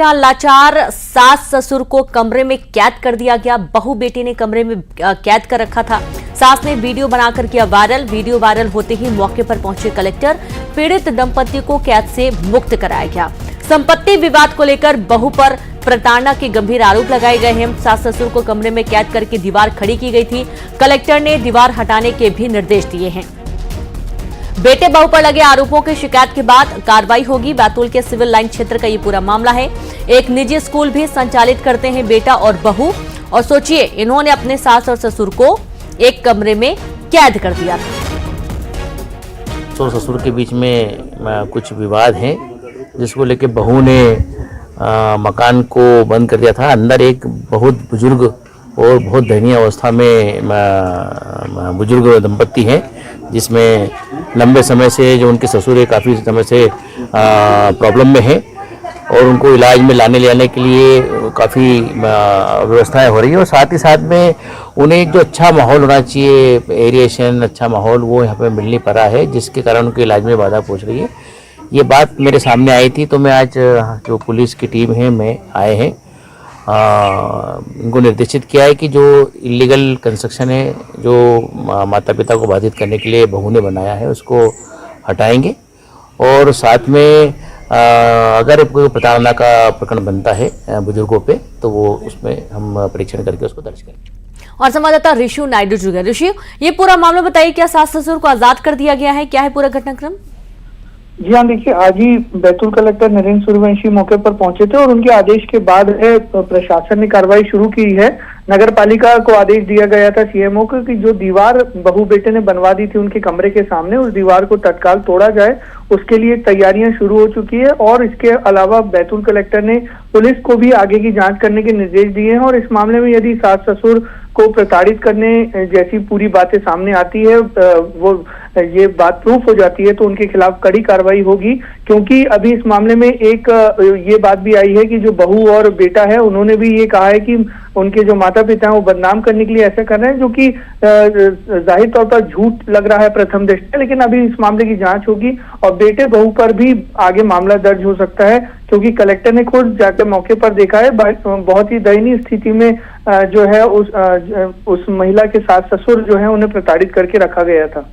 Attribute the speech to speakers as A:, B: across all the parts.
A: लाचार सास ससुर को कमरे में कैद कर दिया गया। बहू बेटी ने कमरे में कैद कर रखा था। सास ने वीडियो बनाकर किया वायरल। वीडियो वायरल होते ही मौके पर पहुंचे कलेक्टर। पीड़ित दंपति को कैद से मुक्त कराया गया। संपत्ति विवाद को लेकर बहू पर प्रताड़ना के गंभीर आरोप लगाए गए हैं। सास ससुर को कमरे में कैद करके दीवार खड़ी की गई थी। कलेक्टर ने दीवार हटाने के भी निर्देश दिए हैं। बेटे बहू पर लगे आरोपों की शिकायत के बाद कार्रवाई होगी। बैतूल के सिविल लाइन क्षेत्र का ये पूरा मामला है। एक निजी स्कूल भी संचालित करते हैं बेटा और बहू, और सोचिए इन्होंने अपने सास और ससुर को एक कमरे में कैद कर दिया था।
B: ससुर ससुर के बीच में कुछ विवाद है, जिसको लेके बहू ने मकान को बंद कर दिया था। अंदर एक बहुत बुजुर्ग और बहुत दयनीय अवस्था में बुजुर्ग दंपत्ति हैं, जिसमें लंबे समय से जो उनके ससुर है काफ़ी समय से प्रॉब्लम में है, और उनको इलाज में लाने ले आने के लिए काफ़ी व्यवस्थाएं हो रही है। और साथ ही साथ में उन्हें जो अच्छा माहौल होना चाहिए, एरिएशन अच्छा माहौल, वो यहाँ पे मिल नहीं पा रहा है, जिसके कारण उनके इलाज में बाधा पहुँच रही है। ये बात मेरे सामने आई थी, तो मैं आज जो पुलिस की टीम है मैं आए हैं, इनको निर्देशित किया है कि जो इलीगल कंस्ट्रक्शन है, जो माता पिता को बाधित करने के लिए बहू ने बनाया है, उसको हटाएंगे। और साथ में अगर कोई प्रताड़ना का प्रकरण बनता है बुजुर्गों पे, तो वो उसमें हम परीक्षण करके उसको दर्ज करेंगे।
A: और संवाददाता ऋषि नायडू जुड़ गए। ऋषि, ये पूरा मामला बताइए, क्या सास ससुर को आजाद कर दिया गया है? क्या है पूरा घटनाक्रम?
C: जी हाँ, देखिए आज ही बैतूल कलेक्टर नरेंद्र सूर्यवंशी मौके पर पहुंचे थे और उनके आदेश के बाद प्रशासन ने कार्रवाई शुरू की है। नगर पालिका को आदेश दिया गया था सीएमओ को कि जो दीवार बहू बेटे ने बनवा दी थी उनके कमरे के सामने, उस दीवार को तत्काल तोड़ा जाए। उसके लिए तैयारियां शुरू हो चुकी है, और इसके अलावा बैतूल कलेक्टर ने पुलिस को भी आगे की जांच करने के निर्देश दिए हैं। और इस मामले में यदि सास ससुर को प्रताड़ित करने जैसी पूरी बातें सामने आती है, वो ये बात प्रूफ हो जाती है, तो उनके खिलाफ कड़ी कार्रवाई होगी। क्योंकि अभी इस मामले में एक ये बात भी आई है कि जो बहू और बेटा है, उन्होंने भी ये कहा है कि उनके जो माता पिता हैं वो बदनाम करने के लिए ऐसा कर रहे हैं, जो कि जाहिर तौर पर झूठ लग रहा है प्रथम दृष्टया। लेकिन अभी इस मामले की जांच होगी और बेटे बहू पर भी आगे मामला दर्ज हो सकता है, क्योंकि कलेक्टर ने खुद जाकर मौके पर देखा है। बहुत ही दयनीय स्थिति में जो है उस महिला के सास ससुर जो है उन्हें प्रताड़ित करके रखा गया था।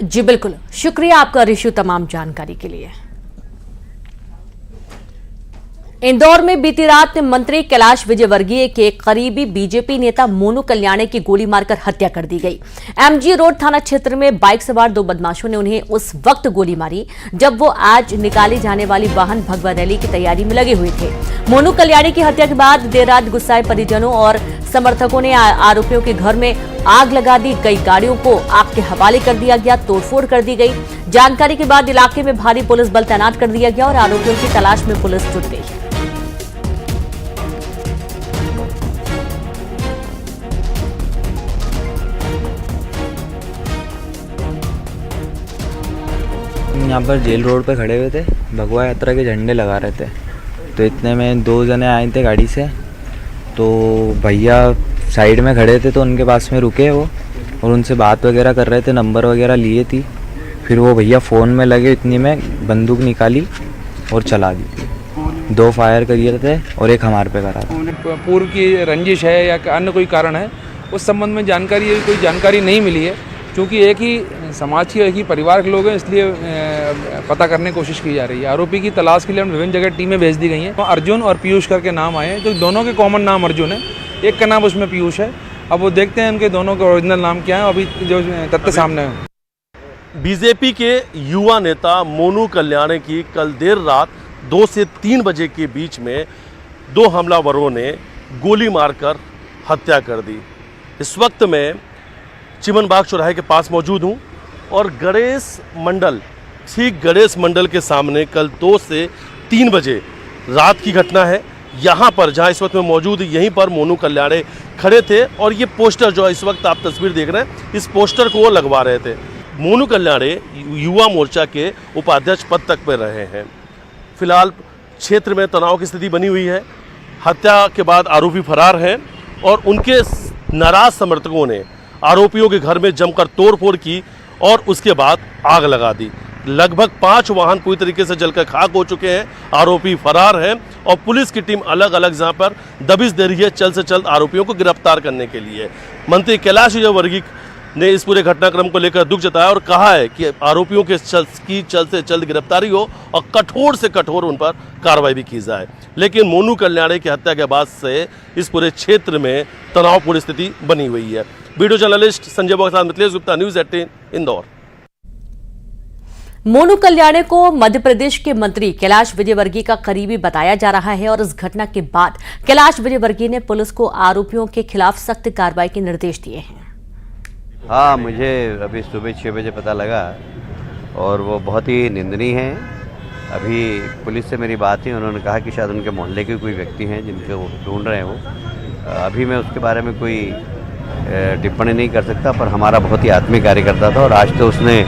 A: जी बिल्कुल, शुक्रिया आपका ऋषि तमाम जानकारी के लिए। इंदौर में बीती रात मंत्री कैलाश विजयवर्गीय के करीबी बीजेपी नेता मोनू कल्याणी की गोली मारकर हत्या कर दी गई। एमजी रोड थाना क्षेत्र में बाइक सवार दो बदमाशों ने उन्हें उस वक्त गोली मारी जब वो आज निकाली जाने वाली वाहन भगवा रैली की तैयारी में लगे हुए थे। मोनू कल्याणी की हत्या के बाद देर रात गुस्साए परिजनों और समर्थकों ने आरोपियों के घर में आग लगा दी। कई गाड़ियों को आग के हवाले कर दिया गया, तोड़फोड़ कर दी गई। जानकारी के बाद इलाके में भारी पुलिस बल तैनात कर दिया गया और आरोपियों की तलाश में पुलिस जुट गई।
D: यहाँ पर जेल रोड पे खड़े हुए थे, भगवा यात्रा के झंडे लगा रहे थे, तो इतने में दो जने आए थे गाड़ी से। तो भैया साइड में खड़े थे, तो उनके पास में रुके वो और उनसे बात वगैरह कर रहे थे, नंबर वगैरह लिए थी। फिर वो भैया फ़ोन में लगे, इतनी में बंदूक निकाली और चला दी। दो फायर करिए थे और एक हमारे पे करा था।
E: पूर्व की रंजिश है या अन्य कोई कारण है, उस संबंध में कोई जानकारी नहीं मिली है। क्योंकि एक ही समाज के एक ही परिवार के लोग हैं, इसलिए पता करने की कोशिश की जा रही है। आरोपी की तलाश के लिए हम विभिन्न जगह टीमें भेज दी गई हैं। तो अर्जुन और पीयूष करके नाम आए हैं, जो दोनों के कॉमन नाम अर्जुन है, एक का नाम उसमें पीयूष है। अब वो देखते हैं उनके दोनों के ओरिजिनल नाम क्या है, अभी जो तथ्य सामने है।
F: बीजेपी के युवा नेता मोनू कल्याणी की कल देर रात 2 से 3 बजे के बीच में दो हमलावरों ने गोली मारकर हत्या कर दी। इस वक्त मैं चिमन बाग चौराहे के पास मौजूद हूँ और गणेश मंडल, ठीक गणेश मंडल के सामने कल 2 से 3 बजे रात की घटना है। यहाँ पर जहाँ इस वक्त मैं मौजूद, यहीं पर मोनू कल्याणी खड़े थे और ये पोस्टर जो इस वक्त आप तस्वीर देख रहे हैं, इस पोस्टर को वो लगवा रहे थे। मोनू कल्याणी युवा मोर्चा के उपाध्यक्ष पद तक पर रहे हैं। फिलहाल क्षेत्र में तनाव की स्थिति बनी हुई है। हत्या के बाद आरोपी फरार हैं और उनके नाराज समर्थकों ने आरोपियों के घर में जमकर तोड़फोड़ की और उसके बाद आग लगा दी। लगभग 5 वाहन पूरी तरीके से जलकर खाक हो चुके हैं। आरोपी फरार हैं और पुलिस की टीम अलग अलग जहां पर दबिश दे रही है जल्द से जल्द आरोपियों को गिरफ्तार करने के लिए। मंत्री कैलाश विजयवर्गीय ने इस पूरे घटनाक्रम को लेकर दुख जताया और कहा है कि आरोपियों की जल्द से जल्द गिरफ्तारी हो और कठोर से कठोर उन पर कार्रवाई भी की जाए। लेकिन मोनू कल्याणी की हत्या के बाद से इस पूरे क्षेत्र में तनावपूर्ण स्थिति बनी हुई है। वीडियो जर्नलिस्ट संजय बॉक्स के साथ मिथिलेश गुप्ता, न्यूज़ 18 इंदौर।
A: मोनू कल्याणी को मध्य प्रदेश के मंत्री कैलाश विजयवर्गीय का करीबी बताया जा रहा है और इस घटना के बाद कैलाश विजयवर्गीय ने पुलिस को आरोपियों के खिलाफ सख्त कार्रवाई के निर्देश दिए हैं।
G: हाँ, मुझे अभी सुबह 6 बजे पता लगा और वो बहुत ही निंदनीय है। अभी पुलिस से मेरी बात हुई, उन्होंने कहा कि शायद उनके मोहल्ले के कोई व्यक्ति हैं जिनको वो ढूंढ रहे हैं। वो अभी मैं उसके बारे में कोई टिप्पणी नहीं कर सकता, पर हमारा बहुत ही आत्मीय कार्यकर्ता था और आज तो उसने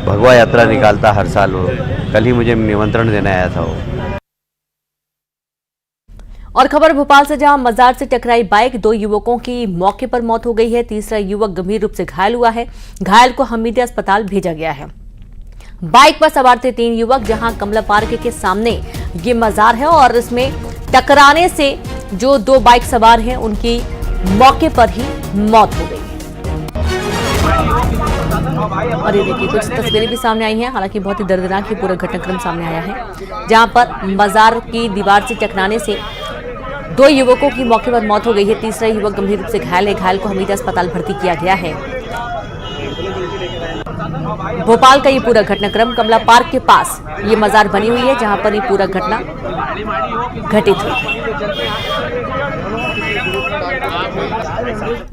G: भगवा यात्रा निकालता हर साल। वो कल ही मुझे निमंत्रण देने आया था वो।
A: और खबर भोपाल से, जहां मजार से टकराई बाइक, 2 युवकों की मौके पर मौत हो गई है। तीसरा युवक गंभीर रूप से घायल हुआ है। घायल को हमीदिया अस्पताल भेजा गया है। बाइक पर सवार थे 3 युवक, जहां कमला पार्क के सामने ये मजार है और इसमें टकराने से जो 2 बाइक सवार हैं उनकी मौके पर ही मौत हो गई। और ये देखिए, कुछ तस्वीरें भी सामने आई हैं। हालांकि बहुत ही दर्दनाक ये पूरा घटनाक्रम सामने आया है, जहां पर मजार की दीवार से टकराने से 2 युवकों की मौके पर मौत हो गई है। तीसरा युवक गंभीर रूप से घायल है। घायल को हमीदिया अस्पताल भर्ती किया गया है। भोपाल का ये पूरा घटनाक्रम कमला पार्क के पास ये मजार बनी हुई है, जहां पर ये पूरा घटना घटित हुई।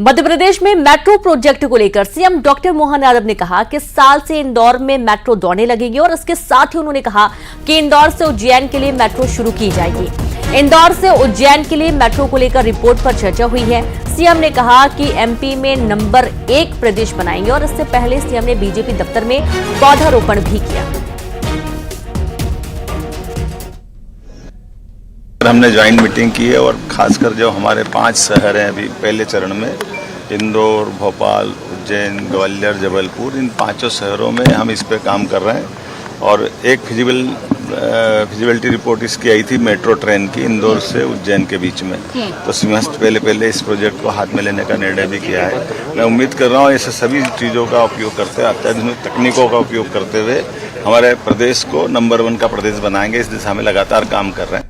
A: मध्य प्रदेश में मेट्रो प्रोजेक्ट को लेकर सीएम डॉक्टर मोहन यादव ने कहा कि साल से इंदौर में मेट्रो दौड़ने लगेगी और इसके साथ ही उन्होंने कहा कि इंदौर से उज्जैन के लिए मेट्रो शुरू की जाएगी। इंदौर से उज्जैन के लिए मेट्रो को लेकर रिपोर्ट पर चर्चा हुई है। सीएम ने कहा कि एमपी में नंबर 1 प्रदेश बनाएंगे और इससे पहले सीएम ने बीजेपी दफ्तर में पौधारोपण भी किया।
H: हमने ज्वाइंट मीटिंग की है और खासकर जो हमारे 5 शहर हैं अभी पहले चरण में, इंदौर, भोपाल, उज्जैन, ग्वालियर, जबलपुर, इन 5 शहरों में हम इस पे काम कर रहे हैं। और एक फिजिबिलिटी रिपोर्ट इसकी आई थी मेट्रो ट्रेन की, इंदौर से उज्जैन के बीच में। तो समस्त पहले इस प्रोजेक्ट को हाथ में लेने का निर्णय भी किया है। मैं उम्मीद कर रहा हूँ ऐसे सभी चीज़ों का उपयोग करते, अत्याधुनिक तकनीकों का उपयोग करते हुए हमारे प्रदेश को नंबर 1 का प्रदेश बनाएंगे। इस दिशा में लगातार काम कर रहे हैं।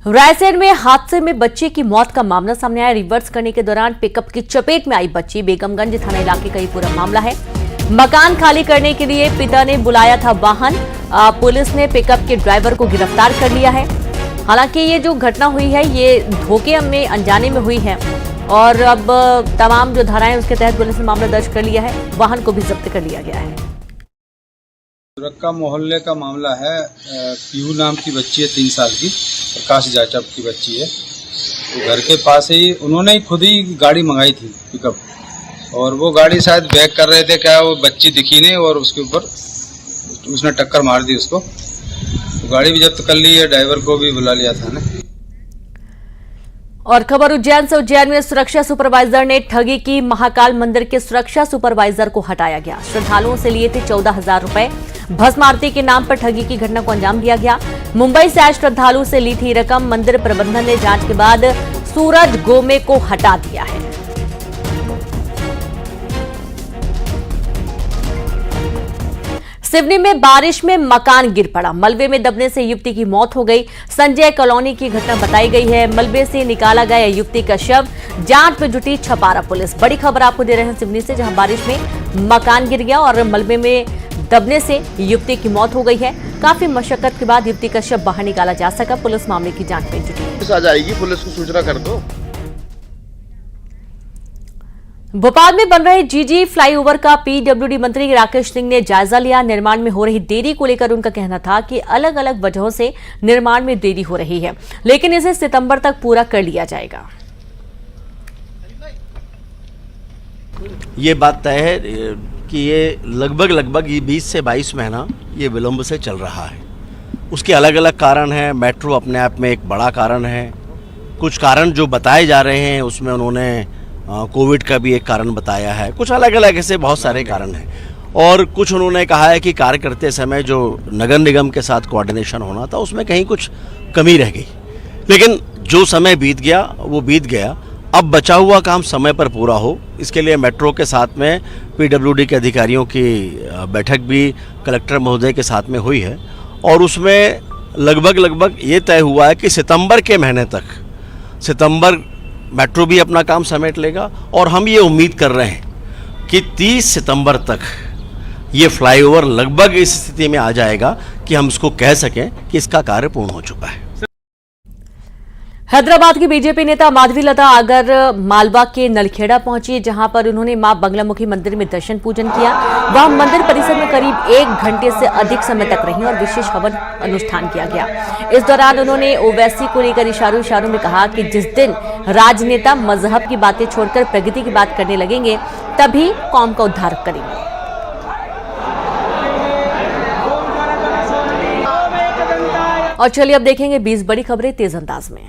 A: रायसेन में हादसे में बच्चे की मौत का मामला सामने आया। रिवर्स करने के दौरान पिकअप की चपेट में आई बच्ची। बेगमगंज थाना इलाके का ये पूरा मामला है। मकान खाली करने के लिए पिता ने बुलाया था वाहन। पुलिस ने पिकअप के ड्राइवर को गिरफ्तार कर लिया है। हालांकि ये जो घटना हुई है ये धोखे में अनजाने में हुई है और अब तमाम जो धाराएं उसके तहत पुलिस ने मामला दर्ज कर लिया है। वाहन को भी जब्त कर लिया गया है।
I: रक्का मोहल्ले का मामला है। पीहू नाम की बच्ची है, 3 साल की, प्रकाश जाचप की बच्ची है। तो घर के पास ही उन्होंने ही खुद ही गाड़ी मंगाई थी पिकअप, और वो गाड़ी शायद बैक कर रहे थे, क्या वो बच्ची दिखी नहीं और उसके ऊपर उसने टक्कर मार दी उसको। तो गाड़ी भी जब्त कर ली है, ड्राइवर को भी बुला लिया था ना।
A: और खबर उज्जैन से, उज्जैन में सुरक्षा सुपरवाइजर ने ठगी की। महाकाल मंदिर के सुरक्षा सुपरवाइजर को हटाया गया। श्रद्धालुओं से लिए थे 14,000 रुपए। भस्म आरती के नाम पर ठगी की घटना को अंजाम दिया गया। मुंबई से आए श्रद्धालु से ली थी रकम। मंदिर प्रबंधन ने जांच के बाद सूरज गोमे को हटा दिया है। सिवनी में बारिश में मकान गिर पड़ा। मलबे में दबने से युवती की मौत हो गई। संजय कॉलोनी की घटना बताई गई है। मलबे से निकाला गया युवती का शव। जांच में जुटी छपारा पुलिस। बड़ी खबर आपको दे रहे हैं सिवनी से, जहां बारिश में मकान गिर गया और मलबे में दबने से युवती की मौत हो गई है। काफी मशक्कत के बाद युवती का शव बाहर निकाला जा सका। पुलिस मामले की जांच में जुटी है।
F: आ जाएगी, पुलिस को सूचना कर दो।
A: भोपाल में बन रहे जीजी फ्लाईओवर का पीडब्ल्यूडी मंत्री राकेश सिंह ने जायजा लिया। निर्माण में हो रही देरी को लेकर उनका कहना था कि अलग अलग वजहों से निर्माण में देरी हो रही है, लेकिन इसे सितंबर तक पूरा कर लिया जाएगा।
J: ये बात तय है कि ये लगभग ये 20 से 22 महीना ये विलंब से चल रहा है। उसके अलग अलग कारण हैं। मेट्रो अपने आप में एक बड़ा कारण है। कुछ कारण जो बताए जा रहे हैं उसमें उन्होंने कोविड का भी एक कारण बताया है। कुछ अलग अलग ऐसे बहुत सारे कारण हैं और कुछ उन्होंने कहा है कि कार्य करते समय जो नगर निगम के साथ कोऑर्डिनेशन होना था उसमें कहीं कुछ कमी रह गई। लेकिन जो समय बीत गया वो बीत गया। अब बचा हुआ काम समय पर पूरा हो, इसके लिए मेट्रो के साथ में पीडब्ल्यूडी के अधिकारियों की बैठक भी कलेक्टर महोदय के साथ में हुई है और उसमें लगभग ये तय हुआ है कि सितंबर के महीने तक सितंबर मेट्रो भी अपना काम समेट लेगा और हम ये उम्मीद कर रहे हैं कि 30 सितंबर तक ये फ्लाईओवर लगभग इस स्थिति में आ जाएगा कि हम इसको कह सकें कि इसका कार्य पूर्ण हो चुका है।
A: हैदराबाद की बीजेपी नेता माधवी लता आगर मालवा के नलखेड़ा पहुंची, जहां पर उन्होंने मां बंगलामुखी मंदिर में दर्शन पूजन किया। वहां मंदिर परिसर में करीब 1 घंटे से अधिक समय तक रही और विशेष हवन अनुष्ठान किया गया। इस दौरान उन्होंने ओवैसी को लेकर इशारों में कहा कि जिस दिन राजनेता मजहब की बातें छोड़कर प्रगति की बात करने लगेंगे तभी कौम का उद्धार करेंगे। और चलिए अब देखेंगे 20 बड़ी खबरें तेज अंदाज में।